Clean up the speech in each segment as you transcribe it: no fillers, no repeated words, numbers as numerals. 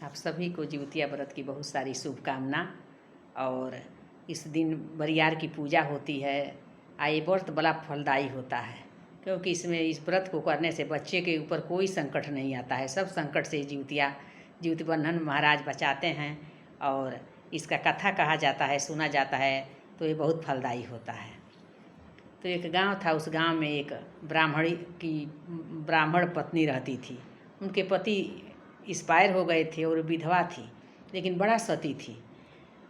आप सभी को जिउतिया व्रत की बहुत सारी शुभकामना। और इस दिन बरियार की पूजा होती है। ये व्रत बड़ा फलदायी होता है, क्योंकि इसमें इस व्रत को करने से बच्चे के ऊपर कोई संकट नहीं आता है। सब संकट से जिउति बन्धन महाराज बचाते हैं। और इसका कथा कहा जाता है, सुना जाता है, तो ये बहुत फलदायी होता है। तो एक गांव था, उस गांव में एक ब्राह्मण पत्नी रहती थी। उनके पति एक्सपायर हो गए थे और विधवा थी, लेकिन बड़ा सती थी,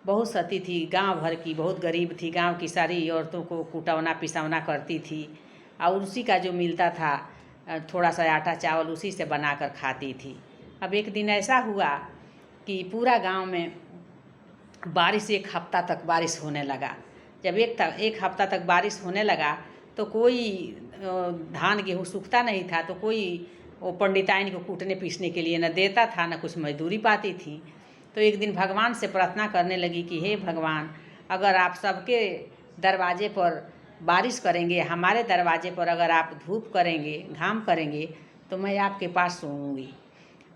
बहुत सती थी। गांव भर की बहुत गरीब थी। गांव की सारी औरतों को कुटौना पिसौना करती थी, और उसी का जो मिलता था थोड़ा सा आटा चावल उसी से बनाकर खाती थी। अब एक दिन ऐसा हुआ कि पूरा गांव में बारिश, एक हफ्ता तक बारिश होने लगा। जब एक हफ्ता तक बारिश होने लगा तो कोई धान गेहूँ सूखता नहीं था, तो कोई वो पंडिताइन को कूटने पीसने के लिए न देता था, न कुछ मजदूरी पाती थी। तो एक दिन भगवान से प्रार्थना करने लगी कि हे भगवान, अगर आप सबके दरवाजे पर बारिश करेंगे, हमारे दरवाजे पर अगर आप धूप करेंगे, घाम करेंगे, तो मैं आपके पास सोऊंगी।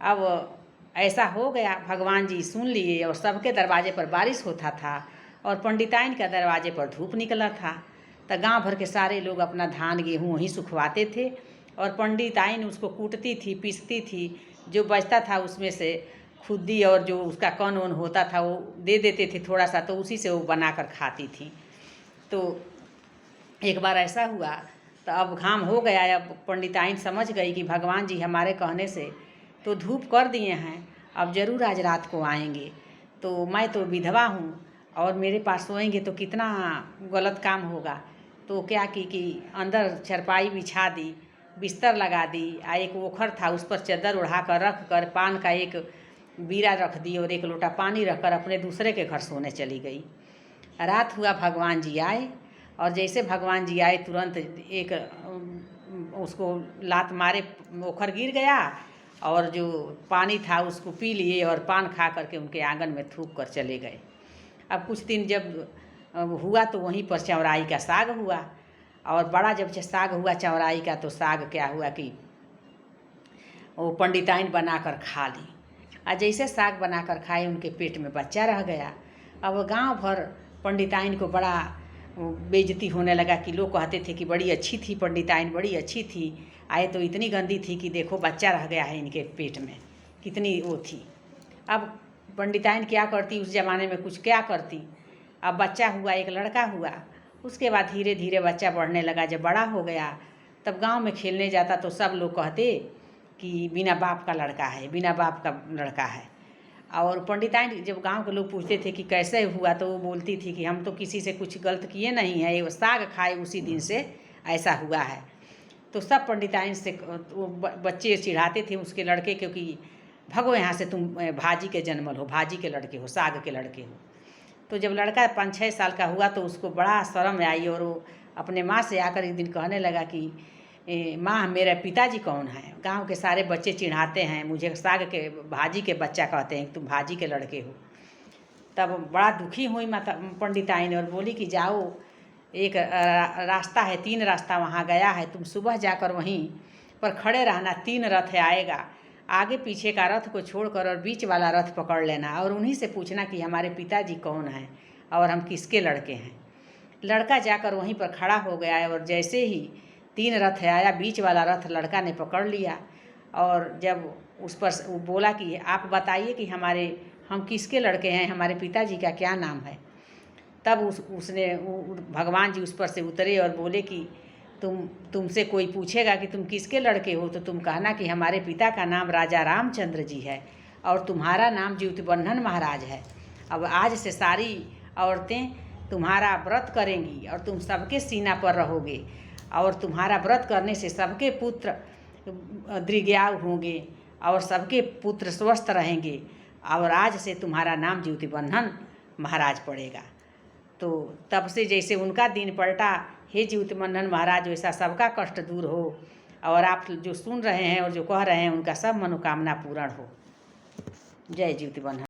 अब ऐसा हो गया, भगवान जी सुन लिए और सबके दरवाजे पर बारिश होता था और पंडिताइन का दरवाजे पर धूप निकला था। तो गांव भर के सारे लोग अपना धान गेहूँ वहीं सुखवाते थे और पंडिताइन उसको कूटती थी, पीसती थी। जो बचता था उसमें से खुद्दी और जो उसका कौन वन होता था वो दे देते थे थोड़ा सा, तो उसी से वो बनाकर खाती थी। तो एक बार ऐसा हुआ, तो अब घाम हो गया। अब पंडिताइन समझ गई कि भगवान जी हमारे कहने से तो धूप कर दिए हैं, अब ज़रूर आज रात को आएंगे। तो मैं तो विधवा हूँ और मेरे पास सोएंगे तो कितना गलत काम होगा। तो क्या की कि अंदर चरपाई बिछा दी, बिस्तर लगा दी, एक ओखर था उस पर चादर उड़ा कर रख कर पान का एक बीरा रख दी और एक लोटा पानी रखकर अपने दूसरे के घर सोने चली गई। रात हुआ, भगवान जी आए, और जैसे भगवान जी आए तुरंत एक उसको लात मारे, ओखर गिर गया और जो पानी था उसको पी लिए और पान खा करके उनके आंगन में थूक कर चले गए। अब कुछ दिन जब हुआ तो वहीं पर चौराई का साग हुआ, और बड़ा जब साग हुआ चौराई का, तो साग क्या हुआ कि वो पंडिताइन बनाकर खा ली। और जैसे साग बनाकर खाए उनके पेट में बच्चा रह गया। अब गांव भर पंडिताइन को बड़ा बेइज्जती होने लगा कि लोग कहते थे कि बड़ी अच्छी थी पंडिताइन, बड़ी अच्छी थी, आए तो इतनी गंदी थी कि देखो बच्चा रह गया है इनके पेट में, कितनी वो थी। अब पंडिताइन क्या करती उस ज़माने में, कुछ क्या करती। अब बच्चा हुआ, एक लड़का हुआ। उसके बाद धीरे धीरे बच्चा बढ़ने लगा। जब बड़ा हो गया तब गांव में खेलने जाता तो सब लोग कहते कि बिना बाप का लड़का है, बिना बाप का लड़का है। और पंडिताइन जब गांव के लोग पूछते थे कि कैसे हुआ, तो वो बोलती थी कि हम तो किसी से कुछ गलत किए नहीं है, ये साग खाए उसी दिन से ऐसा हुआ है। तो सब पंडिताइन से वो बच्चे चिढ़ाते थे उसके लड़के, क्योंकि भगो यहाँ से, तुम भाजी के जन्मल हो, भाजी के लड़के हो, साग के लड़के हो। तो जब लड़का 5-6 साल का हुआ तो उसको बड़ा शर्म आई और वो अपने माँ से आकर एक दिन कहने लगा कि माँ, मेरे पिताजी कौन है। गांव के सारे बच्चे चिढ़ाते हैं मुझे, साग के भाजी के बच्चा कहते हैं, तुम भाजी के लड़के हो। तब बड़ा दुखी हुई माता पंडिताइन और बोली कि जाओ, एक रास्ता है, 3 रास्ता वहाँ गया है, तुम सुबह जाकर वहीं पर खड़े रहना, 3 रथ आएगा, आगे पीछे का रथ को छोड़कर और बीच वाला रथ पकड़ लेना और उन्हीं से पूछना कि हमारे पिताजी कौन हैं और हम किसके लड़के हैं। लड़का जाकर वहीं पर खड़ा हो गया है और जैसे ही 3 रथ आया, बीच वाला रथ लड़का ने पकड़ लिया। और जब उस पर वो बोला कि आप बताइए कि हम किसके लड़के हैं, हमारे पिताजी का क्या नाम है। तब उसने भगवान जी उस पर से उतरे और बोले कि तुमसे कोई पूछेगा कि तुम किसके लड़के हो, तो तुम कहना कि हमारे पिता का नाम राजा रामचंद्र जी है और तुम्हारा नाम जिउति बन्धन महाराज है। अब आज से सारी औरतें तुम्हारा व्रत करेंगी और तुम सबके सीना पर रहोगे, और तुम्हारा व्रत करने से सबके पुत्र दीर्घायु होंगे और सबके पुत्र स्वस्थ रहेंगे, और आज से तुम्हारा नाम जिउति बन्धन महाराज पड़ेगा। तो तब से जैसे उनका दिन पलटा, हे जिउति बन्धन महाराज, वैसा सबका कष्ट दूर हो और आप जो सुन रहे हैं और जो कह रहे हैं उनका सब मनोकामना पूर्ण हो। जय जिउति बन्धन।